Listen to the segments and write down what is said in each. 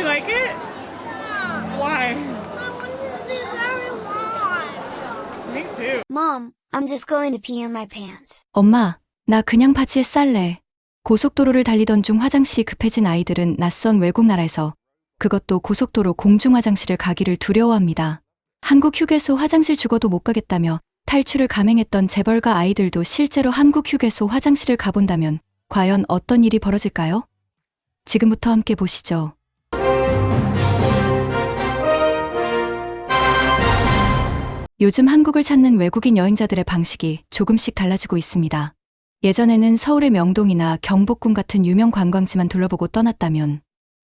like it? Why? I want to be very warm. Me too. Mom, I'm just going to pee in my pants. 엄마, 나 그냥 바지에 쌀래. 고속도로를 달리던 중 화장실이 급해진 아이들은 낯선 외국 나라에서 그것도 고속도로 공중 화장실을 가기를 두려워합니다. 한국 휴게소 화장실 죽어도 못 가겠다며 탈출을 감행했던 재벌가 아이들도 실제로 한국 휴게소 화장실을 가본다면 과연 어떤 일이 벌어질까요? 지금부터 함께 보시죠. 요즘 한국을 찾는 외국인 여행자들의 방식이 조금씩 달라지고 있습니다. 예전에는 서울의 명동이나 경복궁 같은 유명 관광지만 둘러보고 떠났다면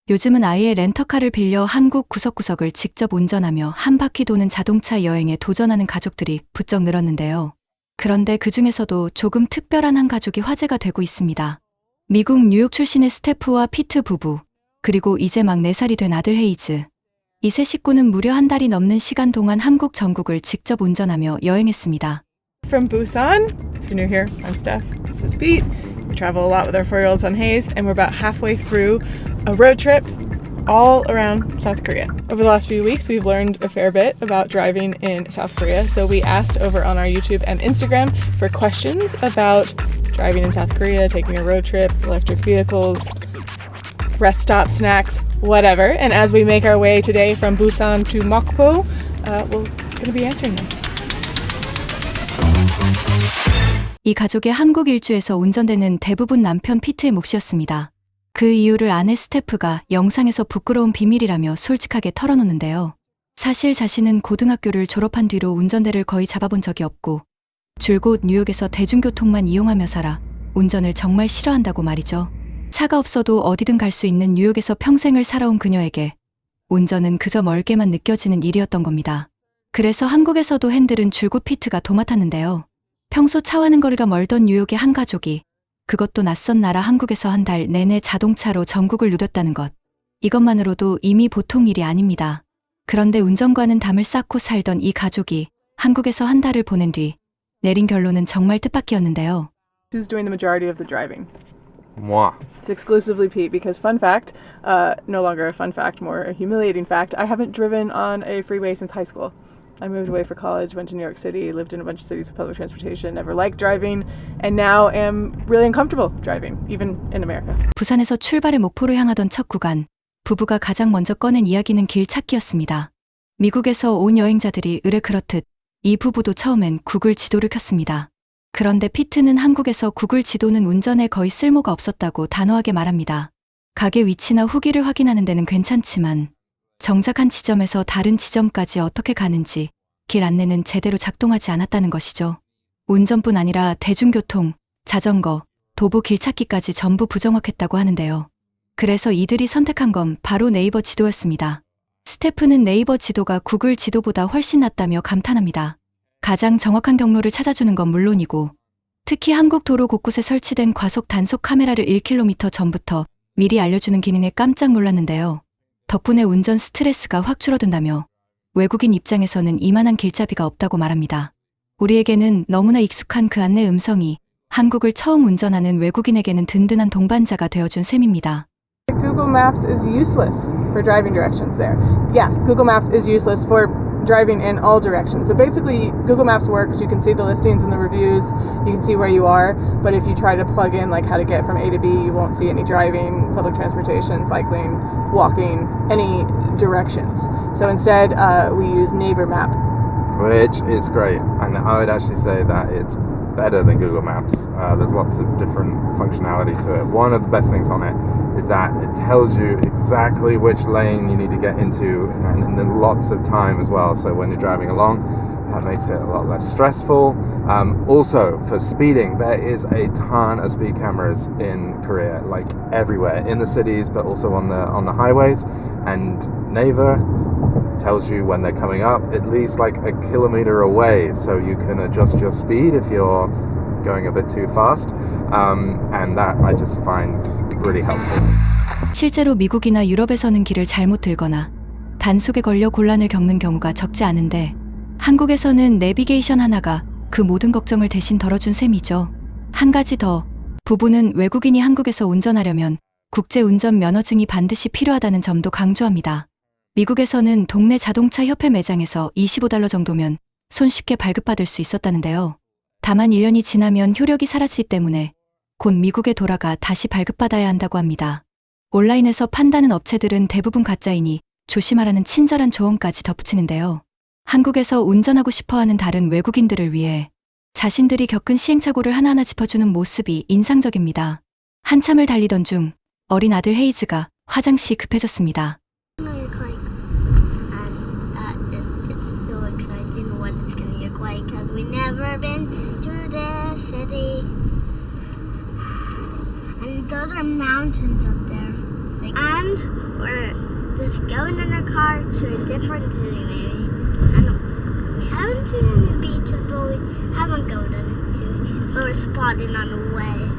요즘은 아예 렌터카를 빌려 한국 구석구석을 직접 운전하며 한 바퀴 도는 자동차 여행에 도전하는 가족들이 부쩍 늘었는데요. 그런데 그 중에서도 조금 특별한 한 가족이 화제가 되고 있습니다. 미국 뉴욕 출신의 스테프와 피트 부부, 그리고 이제 막 4살이 된 아들 헤이즈. 이 세 식구는 무려 한 달이 넘는 시간 동안 한국 전국을 직접 운전하며 여행했습니다. From Busan. If you're new here, I'm Steph. This is Pete. We travel a lot with our 4-year-olds on Hayes, and we're about halfway through a road trip all around South Korea. Over the last few weeks, we've learned a fair bit about driving in South Korea, so we asked over on our YouTube and Instagram for questions about driving in South Korea, taking a road trip, electric vehicles, rest stop snacks, whatever. And as we make our way today from Busan to Mokpo, we're going to be answering this. 이 가족의 한국 일주에서 운전대는 대부분 남편 피트의 몫이었습니다. 그 이유를 아내 스테프가 영상에서 부끄러운 비밀이라며 솔직하게 털어놓는데요. 사실 자신은 고등학교를 졸업한 뒤로 운전대를 거의 잡아본 적이 없고 줄곧 뉴욕에서 대중교통만 이용하며 살아 운전을 정말 싫어한다고 말이죠. 차가 없어도 어디든 갈 수 있는 뉴욕에서 평생을 살아온 그녀에게 운전은 그저 멀게만 느껴지는 일이었던 겁니다. 그래서 한국에서도 핸들은 줄곧 피트가 도맡았는데요. 평소 차와는 거리가 멀던 뉴욕의 한 가족이 그것도 낯선 나라 한국에서 한 달 내내 자동차로 전국을 누볐다는 것. 이것만으로도 이미 보통 일이 아닙니다. 그런데 운전과는 담을 쌓고 살던 이 가족이 한국에서 한 달을 보낸 뒤 내린 결론은 정말 뜻밖이었는데요. Who's doing the majority of the driving? Moi. It's exclusively Pete because fun fact, no longer a fun fact, more a humiliating fact, I haven't driven on a freeway since high school. I moved away for college, went to New York City, lived in a bunch of cities with public transportation, never liked driving, and now am really uncomfortable driving, even in America. 부산에서 출발해 목포로 향하던 첫 구간, 부부가 가장 먼저 꺼낸 이야기는 길 찾기였습니다. 미국에서 온 여행자들이 의뢰 그렇듯 이 부부도 처음엔 구글 지도를 켰습니다. 그런데 피트는 한국에서 구글 지도는 운전에 거의 쓸모가 없었다고 단호하게 말합니다. 가게 위치나 후기를 확인하는 데는 괜찮지만 정작 한 지점에서 다른 지점까지 어떻게 가는지 길 안내는 제대로 작동하지 않았다는 것이죠. 운전뿐 아니라 대중교통, 자전거, 도보 길 찾기까지 전부 부정확했다고 하는데요. 그래서 이들이 선택한 건 바로 네이버 지도였습니다. 스테프는 네이버 지도가 구글 지도보다 훨씬 낫다며 감탄합니다. 가장 정확한 경로를 찾아주는 건 물론이고 특히 한국 도로 곳곳에 설치된 과속 단속 카메라를 1km 전부터 미리 알려주는 기능에 깜짝 놀랐는데요. 덕분에 운전 스트레스가 확 줄어든다며 외국인 입장에서는 이만한 길잡이가 없다고 말합니다. 우리에게는 너무나 익숙한 그 안내 음성이 한국을 처음 운전하는 외국인에게는 든든한 동반자가 되어준 셈입니다. Google Maps is useless for driving directions there. Yeah, Google Maps is useless for driving in all directions. So basically, Google Maps works. You can see the listings and the reviews. You can see where you are. But if you try to plug in like how to get from A to B, you won't see any driving, public transportation, cycling, walking, any directions. So instead, we use Naver Map. Which is great, and I would actually say that it's better than Google Maps. There's lots of different functionality to it. One of the best things on it is that it tells you exactly which lane you need to get into and in lots of time as well. So when you're driving along, that makes it a lot less stressful. Also, for speeding, there is a ton of speed cameras in Korea, like everywhere, in the cities, but also on the highways. And Naver tells you when they're coming up, at least like a kilometer away, so you can adjust your speed if you're going a bit too fast. And that I just find really helpful. 실제로 미국이나 유럽에서는 길을 잘못 들거나 단속에 걸려 곤란을 겪는 경우가 적지 않은데 한국에서는 내비게이션 하나가 그 모든 걱정을 대신 덜어준 셈이죠. 한 가지 더, 부부는 외국인이 한국에서 운전하려면 국제운전 면허증이 반드시 필요하다는 점도 강조합니다. 미국에서는 동네 자동차 협회 매장에서 $25 정도면 손쉽게 발급받을 수 있었다는데요. 다만 1년이 지나면 효력이 사라지기 때문에 곧 미국에 돌아가 다시 발급받아야 한다고 합니다. 온라인에서 판다는 업체들은 대부분 가짜이니 조심하라는 친절한 조언까지 덧붙이는데요. 한국에서 운전하고 싶어하는 다른 외국인들을 위해 자신들이 겪은 시행착오를 하나하나 짚어주는 모습이 인상적입니다. 한참을 달리던 중 어린 아들 헤이즈가 화장실이 급해졌습니다. It's so exciting what it's gonna look like because we never been to the city. And those are mountains up there. And we're just going in our car to a different city maybe. And we haven't seen any beaches, but we haven't gone to it. But we're spotting on the way.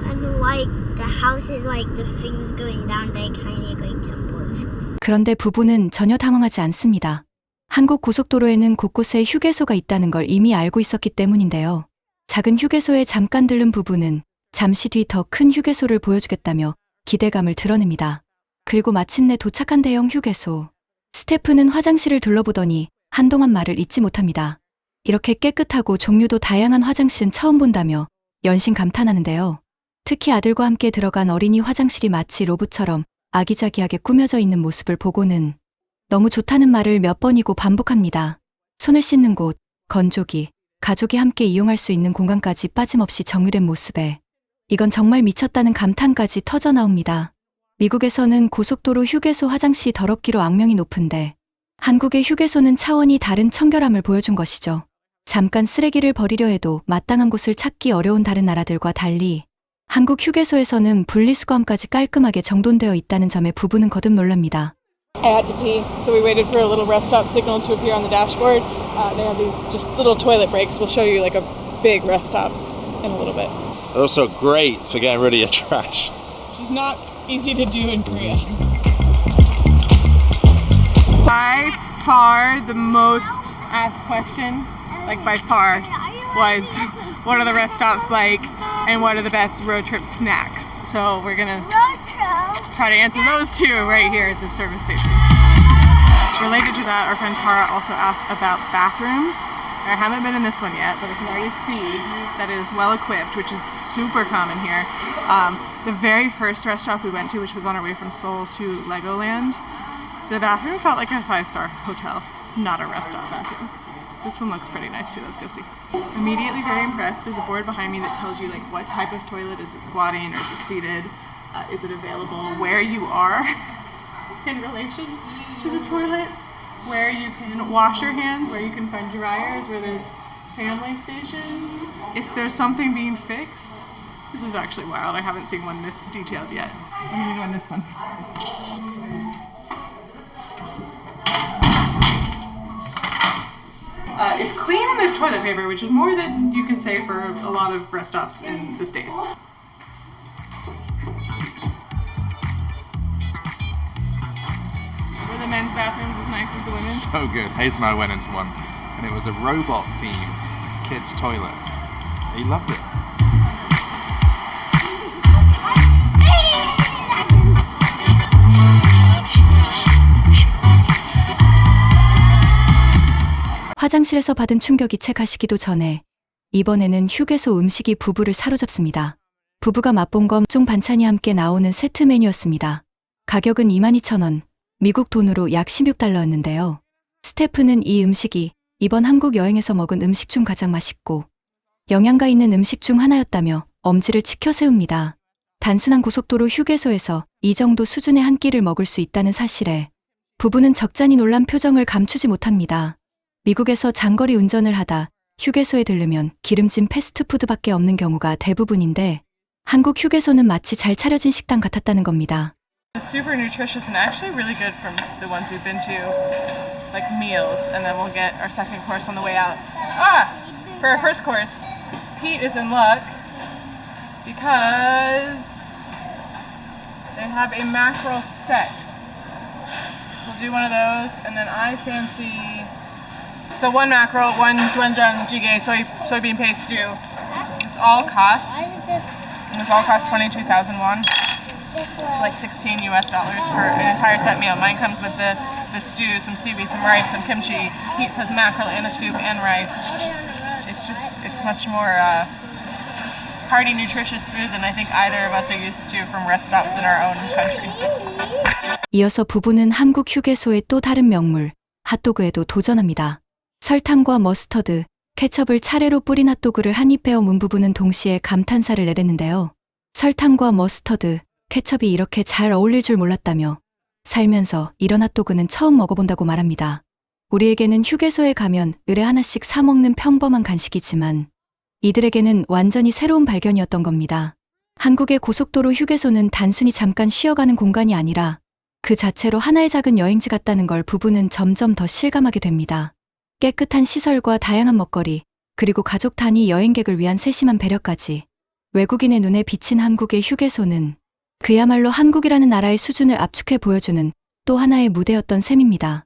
And like the houses, like the things going down, they kind of like temples. 그런데 부부는 전혀 당황하지 않습니다. 한국 고속도로에는 곳곳에 휴게소가 있다는 걸 이미 알고 있었기 때문인데요. 작은 휴게소에 잠깐 들른 부부는 잠시 뒤 더 큰 휴게소를 보여주겠다며 기대감을 드러냅니다. 그리고 마침내 도착한 대형 휴게소. 스태프는 화장실을 둘러보더니 한동안 말을 잇지 못합니다. 이렇게 깨끗하고 종류도 다양한 화장실은 처음 본다며 연신 감탄하는데요. 특히 아들과 함께 들어간 어린이 화장실이 마치 로봇처럼 아기자기하게 꾸며져 있는 모습을 보고는 너무 좋다는 말을 몇 번이고 반복합니다. 손을 씻는 곳, 건조기, 가족이 함께 이용할 수 있는 공간까지 빠짐없이 정리된 모습에 이건 정말 미쳤다는 감탄까지 터져나옵니다. 미국에서는 고속도로 휴게소 화장실이 더럽기로 악명이 높은데 한국의 휴게소는 차원이 다른 청결함을 보여준 것이죠. 잠깐 쓰레기를 버리려 해도 마땅한 곳을 찾기 어려운 다른 나라들과 달리 한국 휴게소에서는 분리수거함까지 깔끔하게 정돈되어 있다는 점에 부부는 거듭 놀랍니다. I had to pee, so we waited for a little rest stop signal to appear on the dashboard. They have these just little toilet breaks. We'll show you like a big rest stop in a little bit. Also great for getting rid of your trash. Which is not easy to do in Korea. By far the most asked question, like by far, was what are the rest stops like and what are the best road trip snacks? So we're gonna try to answer those two right here at the service station. Related to that, our friend Tara also asked about bathrooms. I haven't been in this one yet, but I can already see that it is well equipped, which is super common here. The very first rest stop we went to, which was on our way from Seoul to Legoland, the bathroom felt like a 5-star hotel, not a rest stop bathroom. This one looks pretty nice too, let's go see. Immediately very impressed. There's a board behind me that tells you like what type of toilet. Is it squatting or is it seated? Is it available? Where you are in relation to the toilets? Where you can wash your hands, where you can find dryers, where there's family stations. If there's something being fixed. This is actually wild. I haven't seen one this detailed yet. I'm gonna go in this one. It's clean and there's toilet paper, which is more than you can say for a lot of rest stops in the States. Were the men's bathrooms as nice as the women's? So good. Hayes and I went into one and it was a robot-themed kids' toilet. He loved it. 화장실에서 받은 충격이 채 가시기도 전에 이번에는 휴게소 음식이 부부를 사로잡습니다. 부부가 맛본 건 종 반찬이 함께 나오는 세트 메뉴였습니다. 가격은 22,000원, 미국 돈으로 약 16달러였는데요. 스태프는 이 음식이 이번 한국 여행에서 먹은 음식 중 가장 맛있고 영양가 있는 음식 중 하나였다며 엄지를 치켜 세웁니다. 단순한 고속도로 휴게소에서 이 정도 수준의 한 끼를 먹을 수 있다는 사실에 부부는 적잖이 놀란 표정을 감추지 못합니다. 미국에서 장거리 운전을 하다 휴게소에 들르면 기름진 패스트푸드밖에 없는 경우가 대부분인데 한국 휴게소는 마치 잘 차려진 식당 같았다는 겁니다. It's super nutritious and actually really good from the ones we've been to, like meals, and then we'll get our second course on the way out. For our first course, Pete is in luck because they have a mackerel set. We'll do one of those, and then I fancy. So one mackerel, one doenjang jjigae soybean paste stew. This all cost 22,000 won. It's like $16 for an entire set meal. Mine comes with the stew, some seaweed, some rice, some kimchi. Pete has mackerel and a soup and rice. It's much more hearty, nutritious food than I think either of us are used to from rest stops in our own countries. 이어서 부부는 한국 휴게소의 또 다른 명물, 핫도그에도 도전합니다. 설탕과 머스터드, 케첩을 차례로 뿌린 핫도그를 한 입 베어 문 부부는 동시에 감탄사를 내뱉는데요. 설탕과 머스터드, 케첩이 이렇게 잘 어울릴 줄 몰랐다며 살면서 이런 핫도그는 처음 먹어본다고 말합니다. 우리에게는 휴게소에 가면 의뢰 하나씩 사 먹는 평범한 간식이지만 이들에게는 완전히 새로운 발견이었던 겁니다. 한국의 고속도로 휴게소는 단순히 잠깐 쉬어가는 공간이 아니라 그 자체로 하나의 작은 여행지 같다는 걸 부부는 점점 더 실감하게 됩니다. 깨끗한 시설과 다양한 먹거리, 그리고 가족 단위 여행객을 위한 세심한 배려까지 외국인의 눈에 비친 한국의 휴게소는 그야말로 한국이라는 나라의 수준을 압축해 보여주는 또 하나의 무대였던 셈입니다.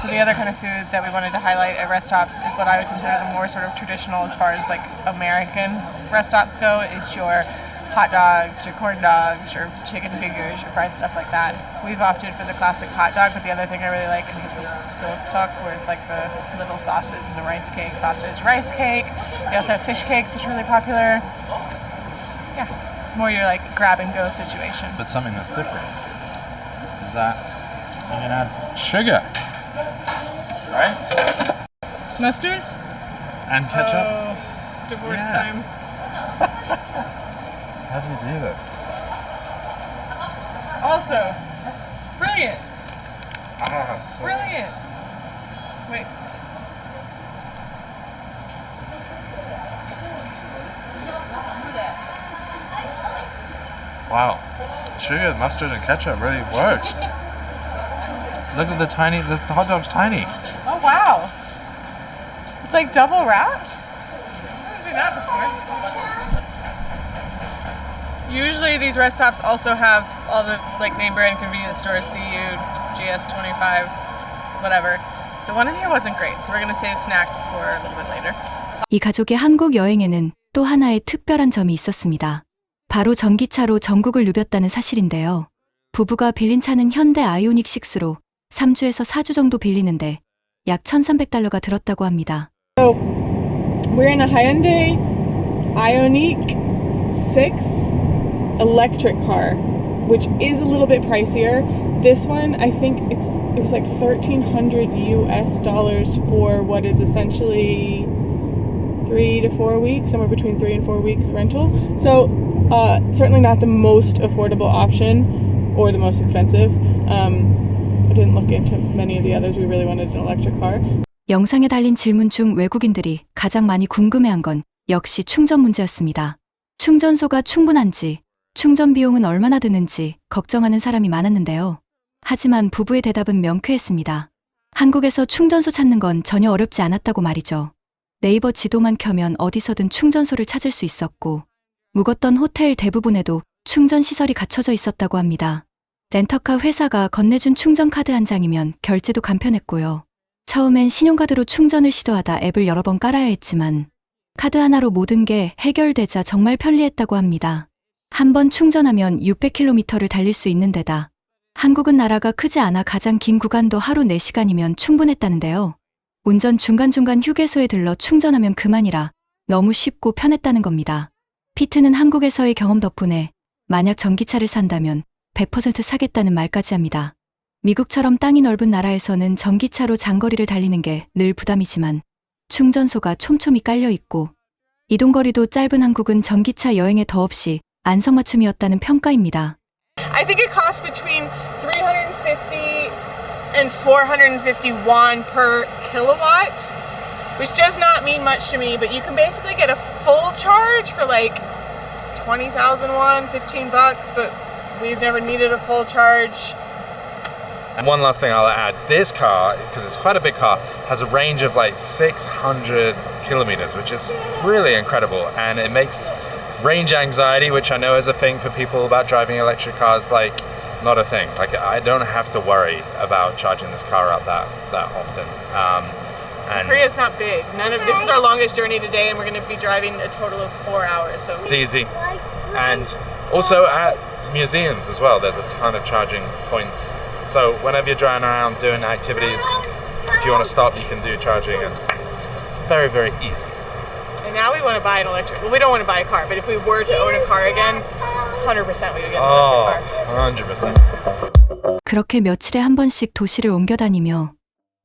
So the other kind of food that we wanted to highlight at rest stops is what I would consider the more sort of traditional as far as like American rest stops go. It's your hot dogs, your corn dogs, your chicken fingers, your fried stuff like that. We've opted for the classic hot dog, but the other thing I really like, I think it's called soktuk, where it's like the little sausage, the rice cake, rice cake. We also have fish cakes, which are really popular. Yeah, it's more your like grab and go situation. But something that's different is that you can add sugar, right? Mustard? And ketchup. Oh, divorce Yeah. time. How do you do this? Also, brilliant, So brilliant. Wait. wow, sugar, mustard, and ketchup really works. Look at the hot dog's tiny. Oh wow. It's like double wrapped? I didn't do that before. Usually these rest stops also have all the like name brand convenience stores, CU, GS25, whatever. The one in here wasn't great, so we're gonna save snacks for a little bit later. 이 가족의 한국 여행에는 또 하나의 특별한 점이 있었습니다. 바로 전기차로 전국을 누볐다는 사실인데요. 부부가 빌린 차는 현대 아이오닉 6로 3주에서 4주 정도 빌리는데 약 $1,300가 들었다고 합니다. So we're in a Hyundai Ioniq 6 electric car, which is a little bit pricier. This one, I think it was like $1,300 for what is essentially 3 to 4 weeks, somewhere between 3 and 4 weeks rental. So certainly not the most affordable option or the most expensive. I didn't look into many of the others. We really wanted an electric car. 영상에 달린 질문 중 외국인들이 가장 많이 궁금해한 건 역시 충전 문제였습니다. 충전소가 충분한지, 충전 비용은 얼마나 드는지 걱정하는 사람이 많았는데요. 하지만 부부의 대답은 명쾌했습니다. 한국에서 충전소 찾는 건 전혀 어렵지 않았다고 말이죠. 네이버 지도만 켜면 어디서든 충전소를 찾을 수 있었고, 묵었던 호텔 대부분에도 충전 시설이 갖춰져 있었다고 합니다. 렌터카 회사가 건네준 충전 카드 한 장이면 결제도 간편했고요. 처음엔 신용카드로 충전을 시도하다 앱을 여러 번 깔아야 했지만 카드 하나로 모든 게 해결되자 정말 편리했다고 합니다. 한 번 충전하면 600km를 달릴 수 있는 데다 한국은 나라가 크지 않아 가장 긴 구간도 하루 4시간이면 충분했다는데요. 운전 중간중간 휴게소에 들러 충전하면 그만이라 너무 쉽고 편했다는 겁니다. 피트는 한국에서의 경험 덕분에 만약 전기차를 산다면 100% 사겠다는 말까지 합니다. 미국처럼 땅이 넓은 나라에서는 전기차로 장거리를 달리는 게 늘 부담이지만 충전소가 촘촘히 깔려 있고 이동거리도 짧은 한국은 전기차 여행에 더없이 안성맞춤이었다는 평가입니다. I think it costs between 350 and 450 won per kilowatt, which does not mean much to me, but you can basically get a full charge for like 20,000 won, $15, but we've never needed a full charge. And one last thing I'll add, this car, because it's quite a big car, has a range of like 600 kilometers, which is really incredible. And it makes range anxiety, which I know is a thing for people about driving electric cars, like not a thing. Like I don't have to worry about charging this car up that often. And Korea's not big. This is our longest journey today, and we're going to be driving a total of 4 hours. So it's easy. And also at museums as well. There's a ton of charging points. So whenever you're driving around doing activities, if you want to stop, you can do charging, and very, very easy. And now we want to buy an electric. Well, we don't want to buy a car, but if we were to own a car again, 100% we would get an electric car. 100%. 그렇게 며칠에 한 번씩 도시를 옮겨 다니며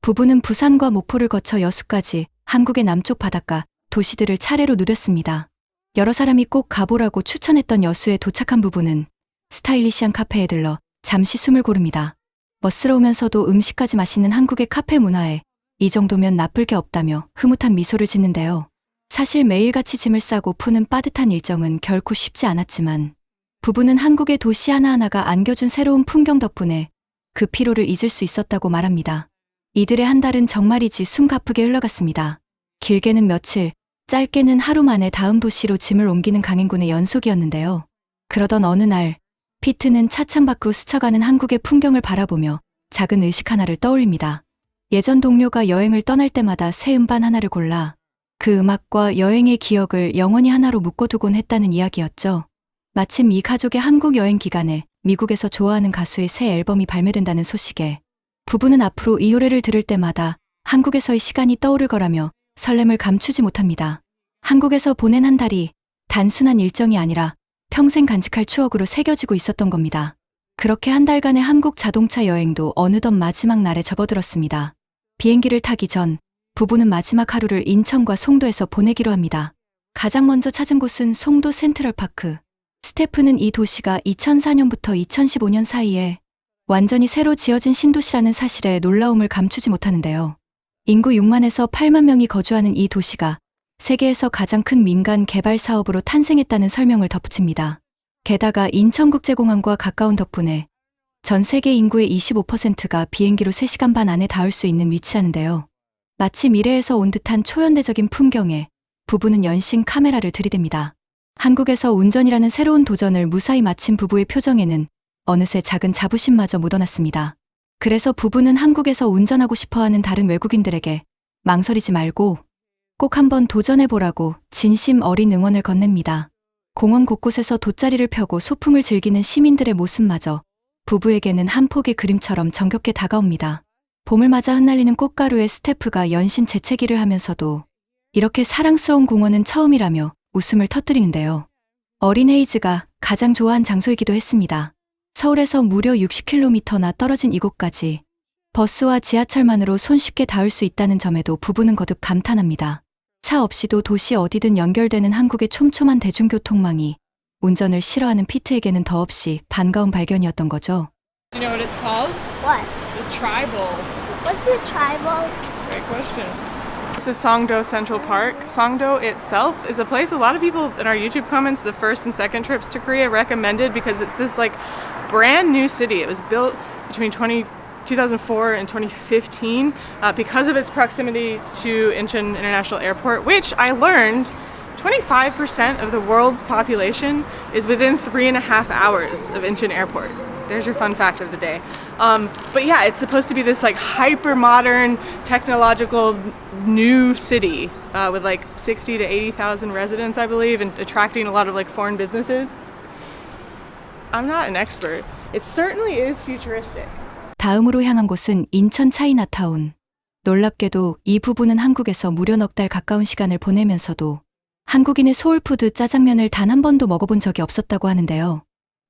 부부는 부산과 목포를 거쳐 여수까지 한국의 남쪽 바닷가 도시들을 차례로 누렸습니다. 여러 사람이 꼭 가보라고 추천했던 여수에 도착한 부부는 스타일리시한 카페에 들러 잠시 숨을 고릅니다. 멋스러우면서도 음식까지 맛있는 한국의 카페 문화에 이 정도면 나쁠 게 없다며 흐뭇한 미소를 짓는데요. 사실 매일같이 짐을 싸고 푸는 빠듯한 일정은 결코 쉽지 않았지만 부부는 한국의 도시 하나하나가 안겨준 새로운 풍경 덕분에 그 피로를 잊을 수 있었다고 말합니다. 이들의 한 달은 정말이지 숨가쁘게 흘러갔습니다. 길게는 며칠, 짧게는 하루 만에 다음 도시로 짐을 옮기는 강행군의 연속이었는데요. 그러던 어느 날, 피트는 차창 밖으로 스쳐가는 한국의 풍경을 바라보며 작은 의식 하나를 떠올립니다. 예전 동료가 여행을 떠날 때마다 새 음반 하나를 골라 그 음악과 여행의 기억을 영원히 하나로 묶어두곤 했다는 이야기였죠. 마침 이 가족의 한국 여행 기간에 미국에서 좋아하는 가수의 새 앨범이 발매된다는 소식에 부부는 앞으로 이 노래를 들을 때마다 한국에서의 시간이 떠오를 거라며 설렘을 감추지 못합니다. 한국에서 보낸 한 달이 단순한 일정이 아니라 평생 간직할 추억으로 새겨지고 있었던 겁니다. 그렇게 한 달간의 한국 자동차 여행도 어느덧 마지막 날에 접어들었습니다. 비행기를 타기 전 부부는 마지막 하루를 인천과 송도에서 보내기로 합니다. 가장 먼저 찾은 곳은 송도 센트럴파크. 스태프는 이 도시가 2004년부터 2015년 사이에 완전히 새로 지어진 신도시라는 사실에 놀라움을 감추지 못하는데요. 인구 6만에서 8만 명이 거주하는 이 도시가 세계에서 가장 큰 민간 개발 사업으로 탄생했다는 설명을 덧붙입니다. 게다가 인천국제공항과 가까운 덕분에 전 세계 인구의 25%가 비행기로 3시간 반 안에 닿을 수 있는 위치하는데요. 마치 미래에서 온 듯한 초현대적인 풍경에 부부는 연신 카메라를 들이댑니다. 한국에서 운전이라는 새로운 도전을 무사히 마친 부부의 표정에는 어느새 작은 자부심마저 묻어났습니다. 그래서 부부는 한국에서 운전하고 싶어하는 다른 외국인들에게 망설이지 말고 꼭 한번 도전해보라고 진심 어린 응원을 건넵니다. 공원 곳곳에서 돗자리를 펴고 소풍을 즐기는 시민들의 모습마저 부부에게는 한 폭의 그림처럼 정겹게 다가옵니다. 봄을 맞아 흩날리는 꽃가루에 스태프가 연신 재채기를 하면서도 이렇게 사랑스러운 공원은 처음이라며 웃음을 터뜨리는데요. 어린 헤이즈가 가장 좋아한 장소이기도 했습니다. 서울에서 무려 60km나 떨어진 이곳까지 버스와 지하철만으로 손쉽게 닿을 수 있다는 점에도 부부는 거듭 감탄합니다. 차 없이도 도시 어디든 연결되는 한국의 촘촘한 대중교통망이 운전을 싫어하는 피트에게는 더없이 반가운 발견이었던 거죠. Do you know what it's called? What? The Tribal. What's a tribal? Great question. This is Songdo Central Park. Songdo itself is a place a lot of people in our YouTube comments, the first and second trips to Korea, recommended because it's this like brand new city. It was built between 2004 and 2015 because of its proximity to Incheon International Airport, which I learned 25% of the world's population is within 3.5 hours of Incheon Airport. There's your fun fact of the day. But yeah, it's supposed to be this like hyper modern, technological new city with like 60 to 80,000 residents, I believe, and attracting a lot of like foreign businesses. I'm not an expert. It certainly is futuristic. 다음으로 향한 곳은 인천 차이나타운. 놀랍게도 이 부부는 한국에서 무려 넉 달 가까운 시간을 보내면서도 한국인의 소울푸드 짜장면을 단 한 번도 먹어본 적이 없었다고 하는데요.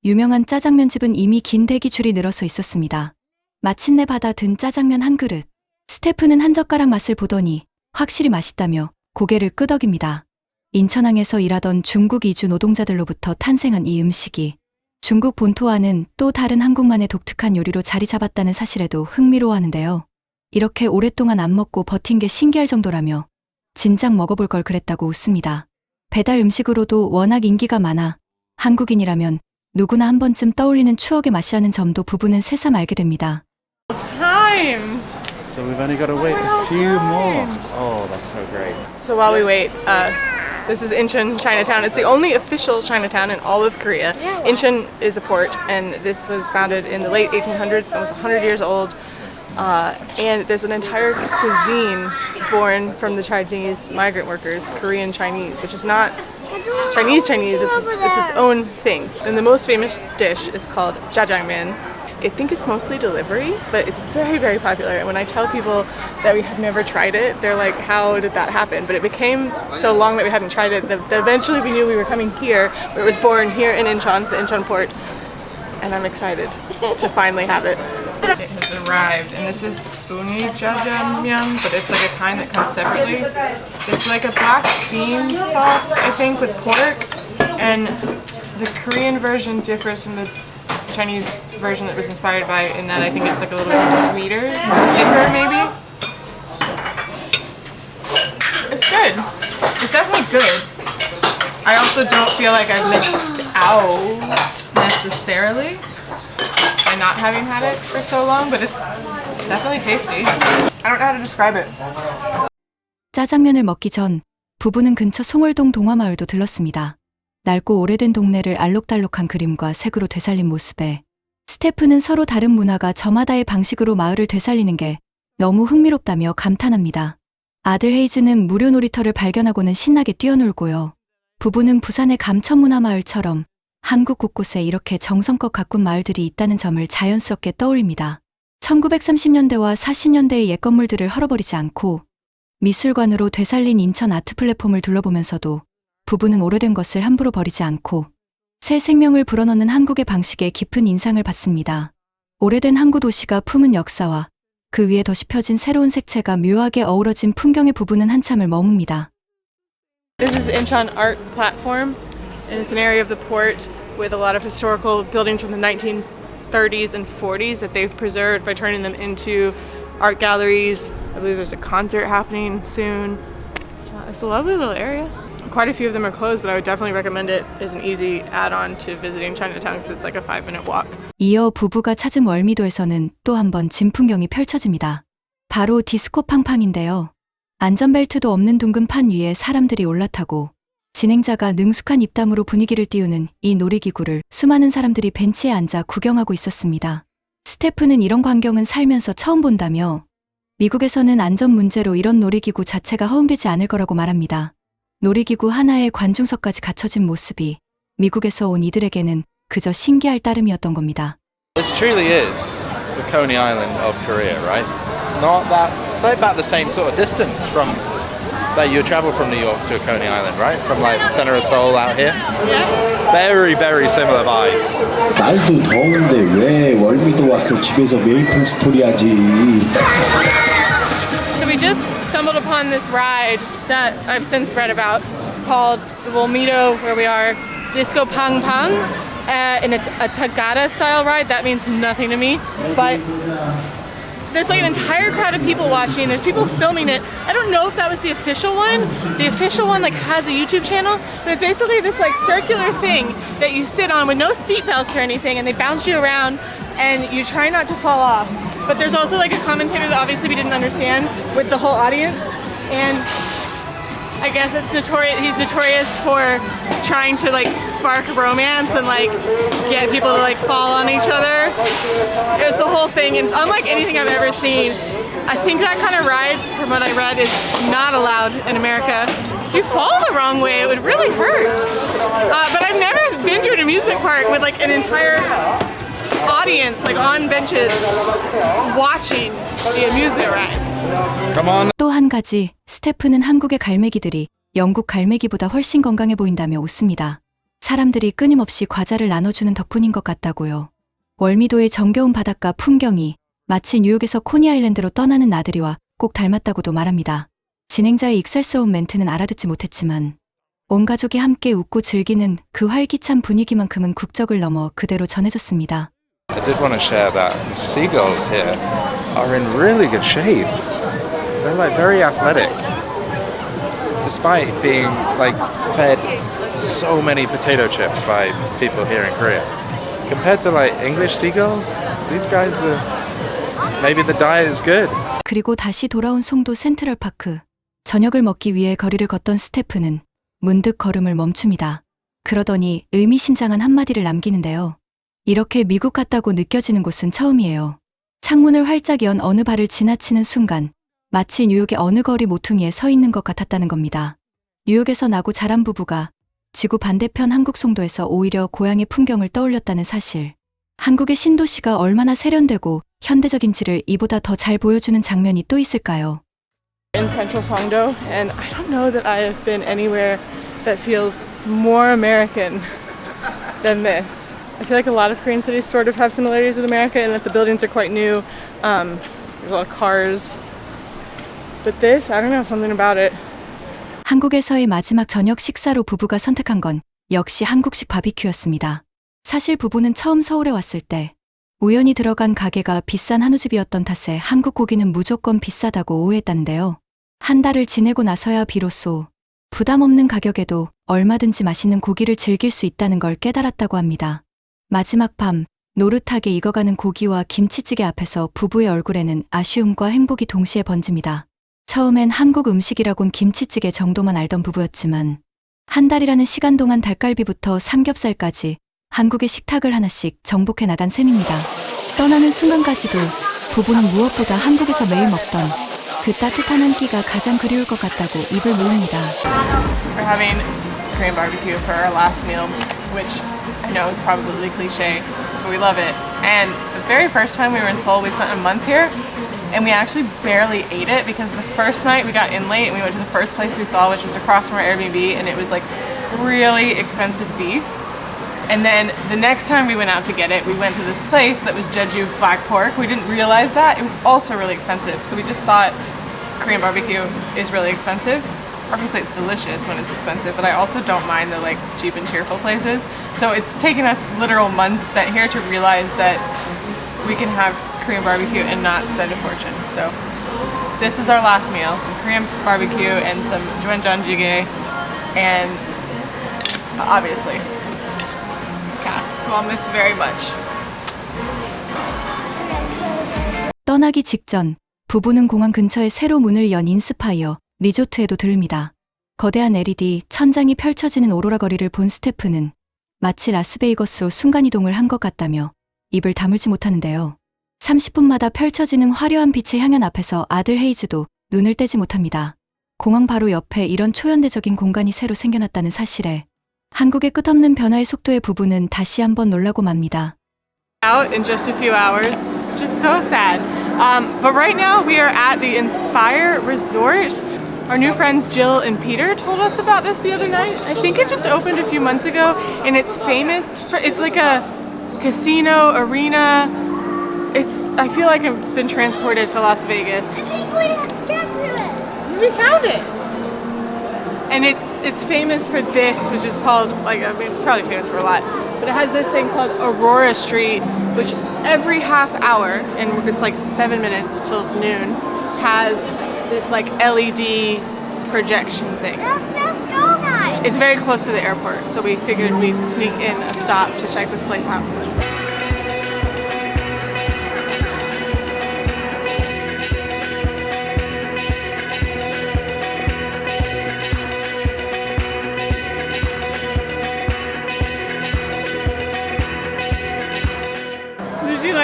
유명한 짜장면집은 이미 긴 대기줄이 늘어서 있었습니다. 마침내 받아든 짜장면 한 그릇. 스태프는 한 젓가락 맛을 보더니 확실히 맛있다며 고개를 끄덕입니다. 인천항에서 일하던 중국 이주 노동자들로부터 탄생한 이 음식이 중국 본토와는 또 다른 한국만의 독특한 요리로 자리 잡았다는 사실에도 흥미로워하는데요. 이렇게 오랫동안 안 먹고 버틴 게 신기할 정도라며 진작 먹어볼 걸 그랬다고 웃습니다. 배달 음식으로도 워낙 인기가 많아 한국인이라면 누구나 한 번쯤 떠올리는 추억의 맛이라는 점도 부부는 새삼 알게 됩니다. Time! So we've only got to wait a few more. Oh, that's so great. So while we wait, this is Incheon Chinatown. It's the only official Chinatown in all of Korea. Incheon is a port, and this was founded in the late 1800s, almost 100 years old. And there's an entire cuisine born from the Chinese migrant workers, Korean Chinese, which is not Chinese, it's its own thing. And the most famous dish is called jjajangmyeon. I think it's mostly delivery, but it's very, very popular. And when I tell people that we have never tried it, they're like, how did that happen? But it became so long that we hadn't tried it that eventually we knew we were coming here. It was born here in Incheon, the Incheon port. And I'm excited to finally have it. It has arrived, and this is uni jjajangmyeon, but it's like a kind that comes separately. It's like a black bean sauce, I think, with pork. And the Korean version differs from the Chinese version that was inspired by in that I think it's like a little bit sweeter, thicker maybe. It's good. It's definitely good. I also don't feel like I've missed out necessarily by not having had it for so long, but it's definitely tasty. I don't know how to describe it. 짜장면을 먹기 전 부부는 근처 송월동 동화마을도 들렀습니다. 낡고 오래된 동네를 알록달록한 그림과 색으로 되살린 모습에 스태프는 서로 다른 문화가 저마다의 방식으로 마을을 되살리는 게 너무 흥미롭다며 감탄합니다. 아들 헤이즈는 무료 놀이터를 발견하고는 신나게 뛰어놀고요. 부부는 부산의 감천문화마을처럼 한국 곳곳에 이렇게 정성껏 가꾼 마을들이 있다는 점을 자연스럽게 떠올립니다. 1930년대와 40년대의 옛 건물들을 헐어버리지 않고 미술관으로 되살린 인천 아트 플랫폼을 둘러보면서도 부부는 오래된 것을 함부로 버리지 않고 새 생명을 불어넣는 한국의 방식에 깊은 인상을 받습니다. 오래된 항구 도시가 품은 역사와 그 위에 덧이 펴진 새로운 색채가 묘하게 어우러진 풍경의 부부는 한참을 머뭅니다. This is Incheon Art Platform, and it's an area of the port with a lot of historical buildings from the 1930s and 40s that they've preserved by turning them into art galleries. I believe there's a concert happening soon. It's a lovely little area. Quite a few of them are closed, but I would definitely recommend it as an easy add-on to visiting Chinatown because it's like a 5-minute walk. 이어 부부가 찾은 월미도에서는 또 한 번 진풍경이 펼쳐집니다. 바로 디스코 팡팡인데요. 안전벨트도 없는 둥근 판 위에 사람들이 올라타고 진행자가 능숙한 입담으로 분위기를 띄우는 이 놀이기구를 수많은 사람들이 벤치에 앉아 구경하고 있었습니다. 스태프는 이런 광경은 살면서 처음 본다며 미국에서는 안전 문제로 이런 놀이기구 자체가 허용되지 않을 거라고 말합니다. 놀이기구 하나에 관중석까지 갖춰진 모습이 미국에서 온 이들에게는 그저 신기할 따름이었던 겁니다. This truly is the Coney Island of Korea, right? Not that, it's like about the same sort of distance from that you travel from New York to Coney Island, right? From like the center of Seoul out here. Very, very similar vibes. 날도 더운데 왜 월미도 와서 집에서 메이플 스토리 하지? So we just stumbled upon this ride that I've since read about called the Wolmito, where we are, Disco Pang Pang. And it's a Tagada style ride. That means nothing to me. But there's like an entire crowd of people watching. There's people filming it. I don't know if that was the official one. The official one like has a YouTube channel, but it's basically this like circular thing that you sit on with no seat belts or anything, and they bounce you around, and you try not to fall off. But there's also like a commentator that obviously we didn't understand with the whole audience, and I guess it's notorious. He's notorious for trying to like spark romance and like get people to like fall on each other. It was the whole thing, and it's unlike anything I've ever seen. I think that kind of ride, from what I read, is not allowed in America. If you fall the wrong way, it would really hurt. But I've never been to an amusement park with like an entire audience like on benches watching the amusement rides. Come on. 또 한 가지, 스태프는 한국의 갈매기들이 영국 갈매기보다 훨씬 건강해 보인다며 웃습니다. 사람들이 끊임없이 과자를 나눠주는 덕분인 것 같다고요. 월미도의 정겨운 바닷가 풍경이 마치 뉴욕에서 코니 아일랜드로 떠나는 나들이와 꼭 닮았다고도 말합니다. 진행자의 익살스러운 멘트는 알아듣지 못했지만 온 가족이 함께 웃고 즐기는 그 활기찬 분위기만큼은 국적을 넘어 그대로 전해졌습니다. I did want to share that the seagulls here are in really good shape. They're like very athletic, despite being like fed so many potato chips by people here in Korea. Compared to like English seagulls, these guys are maybe the diet is good. 그리고 다시 돌아온 송도 센트럴파크. 저녁을 먹기 위해 거리를 걷던 스태프는 문득 걸음을 멈춥니다. 그러더니 의미심장한 한마디를 남기는데요. 이렇게 미국 같다고 느껴지는 곳은 처음이에요. 창문을 활짝 연 어느 발을 지나치는 순간 마치 뉴욕의 어느 거리 모퉁이에 서 있는 것 같았다는 겁니다. 뉴욕에서 나고 자란 부부가 지구 반대편 한국 송도에서 오히려 고향의 풍경을 떠올렸다는 사실. 한국의 신도시가 얼마나 세련되고 현대적인지를 이보다 더 잘 보여주는 장면이 또 있을까요? In central Songdo, and I don't know that I have been anywhere that feels more American than this. I feel like a lot of Korean cities sort of have similarities with America in that the buildings are quite new. There's a lot of cars. But this, I don't know, something about it. 한국에서의 마지막 저녁 식사로 부부가 선택한 건 역시 한국식 바비큐였습니다. 사실 부부는 처음 서울에 왔을 때 우연히 들어간 가게가 비싼 한우집이었던 탓에 한국 고기는 무조건 비싸다고 오해했다는데요. 한 달을 지내고 나서야 비로소 부담 없는 가격에도 얼마든지 맛있는 고기를 즐길 수 있다는 걸 깨달았다고 합니다. 마지막 밤 노릇하게 익어가는 고기와 김치찌개 앞에서 부부의 얼굴에는 아쉬움과 행복이 동시에 번집니다. 처음엔 한국 음식이라곤 김치찌개 정도만 알던 부부였지만 한 달이라는 시간 동안 닭갈비부터 삼겹살까지 한국의 식탁을 하나씩 정복해 나간 셈입니다. 떠나는 순간까지도 부부는 무엇보다 한국에서 매일 먹던 그 따뜻한 한 끼가 가장 그리울 것 같다고 입을 모읍니다. We're having Korean barbecue for our last meal, which I know is probably cliche, but we love it. And the very first time we were in Seoul, we spent a month here, and we actually barely ate it because the first night we got in late and we went to the first place we saw, which was across from our Airbnb, and it was like really expensive beef. And then the next time we went out to get it, we went to this place that was Jeju black pork. We didn't realize that. It was also really expensive. So we just thought Korean barbecue is really expensive. Obviously it's delicious when it's expensive, but I also don't mind the like cheap and cheerful places. So it's taken us literal months spent here to realize that we can have Korean barbecue and not spend a fortune. So this is our last meal, some Korean barbecue and some doenjang jjigae, and obviously Cass, who I'll miss very much. 떠나기 직전 부부는 공항 근처에 새로 문을 연 인스파이어 리조트에도 들릅니다. 거대한 LED 천장이 펼쳐지는 오로라 거리를 본 스태프는 마치 라스베이거스로 순간이동을 한 것 같다며 입을 다물지 못하는데요. 30분마다 펼쳐지는 화려한 빛의 향연 앞에서 아들 헤이즈도 눈을 떼지 못합니다. 공항 바로 옆에 이런 초현대적인 공간이 새로 생겨났다는 사실에 한국의 끝없는 변화의 속도에 부부는 다시 한번 놀라고 맙니다. Out in just a few hours, which is so sad. But right now we are at the Inspire Resort. Our new friends Jill and Peter told us about this the other night. I think it just opened a few months ago, and it's famous for, it's like a casino arena. I feel like I've been transported to Las Vegas. I think we got to it. We found it. And it's famous for this, which is called, like, I mean, it's probably famous for a lot, but it has this thing called Aurora Street, which every half hour, and it's like 7 minutes till noon, has this like LED projection thing. Let's go, guys. It's very close to the airport, so we figured we'd sneak in a stop to check this place out.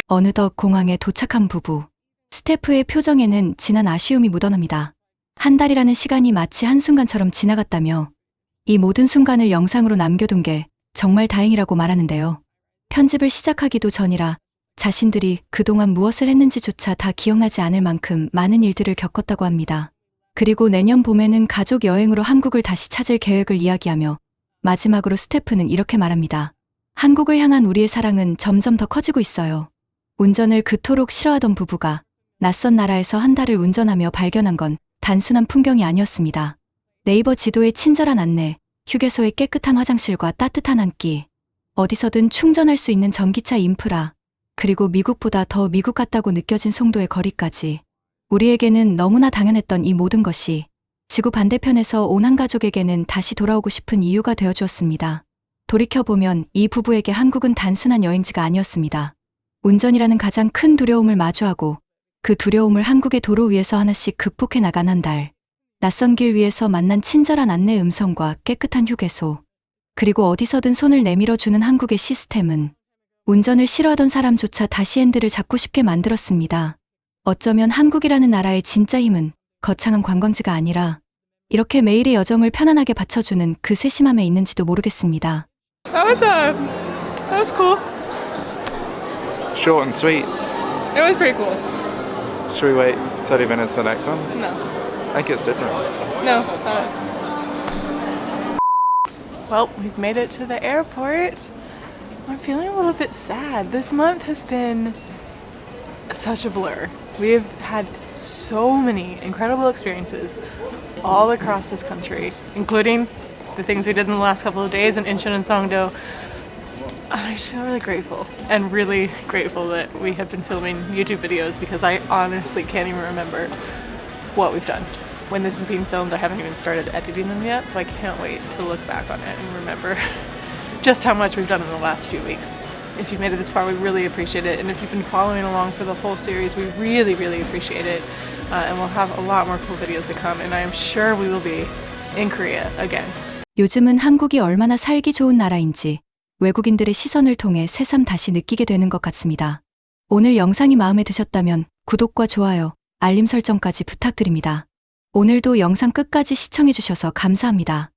어느덧 공항에 도착한 부부. 스태프의 표정에는 진한 아쉬움이 묻어납니다. 한 달이라는 시간이 마치 한순간처럼 지나갔다며 이 모든 순간을 영상으로 남겨둔 게 정말 다행이라고 말하는데요. 편집을 시작하기도 전이라 자신들이 그동안 무엇을 했는지조차 다 기억나지 않을 만큼 많은 일들을 겪었다고 합니다. 그리고 내년 봄에는 가족 여행으로 한국을 다시 찾을 계획을 이야기하며 마지막으로 스태프는 이렇게 말합니다. 한국을 향한 우리의 사랑은 점점 더 커지고 있어요. 운전을 그토록 싫어하던 부부가 낯선 나라에서 한 달을 운전하며 발견한 건 단순한 풍경이 아니었습니다. 네이버 지도의 친절한 안내, 휴게소의 깨끗한 화장실과 따뜻한 한 끼, 어디서든 충전할 수 있는 전기차 인프라, 그리고 미국보다 더 미국 같다고 느껴진 송도의 거리까지. 우리에게는 너무나 당연했던 이 모든 것이 지구 반대편에서 온 한 가족에게는 다시 돌아오고 싶은 이유가 되어주었습니다. 돌이켜보면 이 부부에게 한국은 단순한 여행지가 아니었습니다. 운전이라는 가장 큰 두려움을 마주하고 그 두려움을 한국의 도로 위에서 하나씩 극복해 나간 한 달. 낯선 길 위에서 만난 친절한 안내 음성과 깨끗한 휴게소. 그리고 어디서든 손을 내밀어주는 한국의 시스템은 운전을 싫어하던 사람조차 다시 핸들을 잡고 싶게 만들었습니다. 어쩌면 한국이라는 나라의 진짜 힘은 거창한 관광지가 아니라 이렇게 매일의 여정을 편안하게 받쳐주는 그 세심함에 있는지도 모르겠습니다. That was cool. Short and sweet. It was pretty cool. Should we wait 30 minutes for the next one? No. I think it's different. No, it's not us. Well, we've made it to the airport. I'm feeling a little bit sad. This month has been such a blur. We've had so many incredible experiences all across this country, including the things we did in the last couple of days in Incheon and Songdo. And I just feel really grateful and really grateful that we have been filming YouTube videos because I honestly can't even remember what we've done. When this is being filmed, I haven't even started editing them yet, so I can't wait to look back on it and remember just how much we've done in the last few weeks. If you've made it this far, we really appreciate it. And if you've been following along for the whole series, we really, really appreciate it. And we'll have a lot more cool videos to come, and I am sure we will be in Korea again. 요즘은 한국이 얼마나 살기 좋은 나라인지 외국인들의 시선을 통해 새삼 다시 느끼게 되는 것 같습니다. 오늘 영상이 마음에 드셨다면 구독과 좋아요, 알림 설정까지 부탁드립니다. 오늘도 영상 끝까지 시청해주셔서 감사합니다.